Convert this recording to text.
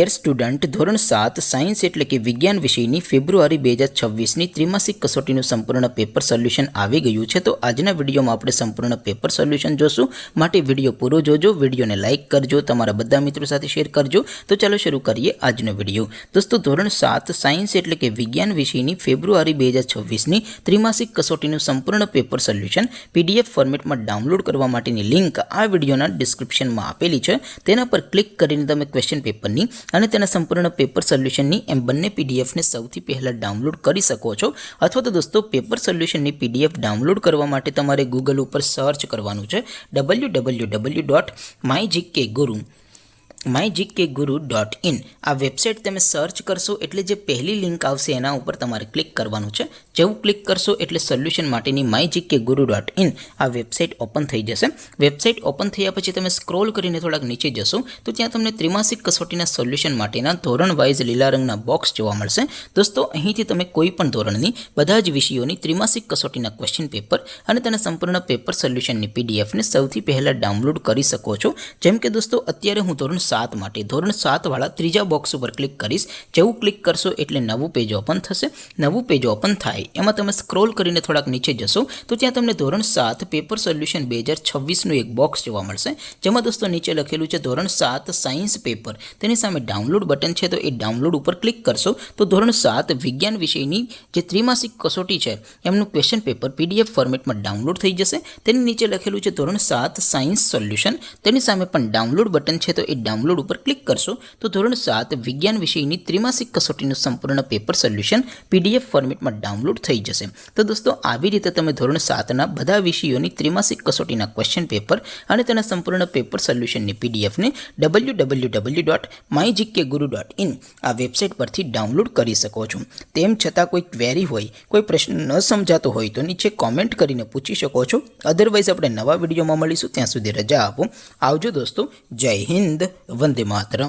Dear student, ધોરણ 7 science એટલે કે વિજ્ઞાન વિષયની ફેબ્રુઆરી 2026ની ત્રિમાસિક કસોટીનું સંપૂર્ણ પેપર સોલ્યુશન આવી ગયું છે। તો આજના વિડીયોમાં આપણે સંપૂર્ણ પેપર સોલ્યુશન જોશું, માટે વિડીયો પૂરો જોજો, વિડીયોને લાઇક કરજો, તમારા બધા મિત્રો સાથે શેર કરજો। તો ચાલો શરૂ કરીએ આજનો વિડીયો। દોસ્તો, ધોરણ 7 સાયન્સ એટલે કે વિજ્ઞાન વિષયની ફેબ્રુઆરી 2026ની ત્રિમાસિક કસોટીનું સંપૂર્ણ પેપર સોલ્યુશન PDF ફોર્મેટમાં ડાઉનલોડ કરવા માટેની લિંક આ વિડીયોના ડિસ્ક્રિપ્શનમાં આપેલી છે। તેના પર ક્લિક કરીને તમે ક્વેશ્ચન પેપરની અને તેના સંપૂર્ણ પેપર સોલ્યુશનની એમ બંને પીડીએફને સૌથી પહેલાં ડાઉનલોડ કરી શકો છો। અથવા તો દોસ્તો, પેપર સોલ્યુશનની પીડીએફ ડાઉનલોડ કરવા માટે તમારે ગૂગલ ઉપર સર્ચ કરવાનું છે www.mygkguru.in। આ વેબસાઇટ તમે સર્ચ કરશો એટલે જે પહેલી લિંક આવશે એના ઉપર તમારે ક્લિક કરવાનું છે। જેવું ક્લિક કરશો એટલે સોલ્યુશન માટેની mygkguru.in આ વેબસાઇટ ઓપન થઈ જશે। વેબસાઇટ ઓપન થયા પછી તમે સ્ક્રોલ કરીને થોડાક નીચે જશો તો ત્યાં તમને ત્રિમાસિક કસોટીના સોલ્યુશન માટેના ધોરણ વાઇઝ લીલા રંગના બોક્સ જોવા મળશે। દોસ્તો, અહીંથી તમે કોઈ પણ ધોરણની બધા જ વિષયોની ત્રિમાસિક કસોટીના ક્વેશ્ચન પેપર અને તેના સંપૂર્ણ પેપર સોલ્યુશનની પીડીએફને સૌથી પહેલાં ડાઉનલોડ કરી શકો છો। જેમ કે દોસ્તો, અત્યારે હું ધોરણ 7 માટે ધોરણ 7 વાળા ત્રીજા બોક્સ ઉપર ક્લિક કરીશ। જેવું ક્લિક કરશો એટલે નવું પેજ ઓપન થશે। નવું પેજ ઓપન થાય એમાં તમે સ્ક્રોલ કરીને થોડાક નીચે જશો તો ત્યાં તમને ધોરણ 7 પેપર સોલ્યુશન 2026નું એક બોક્સ જોવા મળશે, જેમાં દોસ્તો નીચે લખેલું છે ધોરણ 7 સાયન્સ પેપર। તેની સામે ડાઉનલોડ બટન છે, તો એ ડાઉનલોડ ઉપર ક્લિક કરશો તો ધોરણ 7 વિજ્ઞાન વિષયની જે ત્રિમાસિક કસોટી છે એમનું ક્વેશ્ચન પેપર PDF ફોર્મેટમાં ડાઉનલોડ થઈ જશે। તેની નીચે લખેલું છે ધોરણ 7 સાયન્સ સોલ્યુશન। તેની સામે પણ ડાઉનલોડ બટન છે, તો એ ડાઉનલોડ ઉપર ક્લિક કરશો તો ધોરણ 7 વિજ્ઞાન વિષયની ત્રિમાસિક કસોટીનું સંપૂર્ણ પેપર સોલ્યુશન PDF ફોર્મેટમાં ડાઉનલોડ થઈ જશે। તો દોસ્તો, આવી રીતે તમે ધોરણ 7ના બધા વિષયોની ત્રિમાસિક કસોટીના ક્વેશ્ચન પેપર અને તેના સંપૂર્ણ પેપર સોલ્યુશનની પીડીએફને www.mygkguru.in આ વેબસાઇટ પરથી ડાઉનલોડ કરી શકો છો। તેમ છતાં કોઈ ક્વેરી હોય, કોઈ પ્રશ્ન ન સમજાતો હોય તો નીચે કોમેન્ટ કરીને પૂછી શકો છો। અધરવાઇઝ આપણે નવા વિડીયોમાં મળીશું, ત્યાં સુધી રજા આપો। આવજો દોસ્તો, જય હિન્દ, વંદે માતરમ।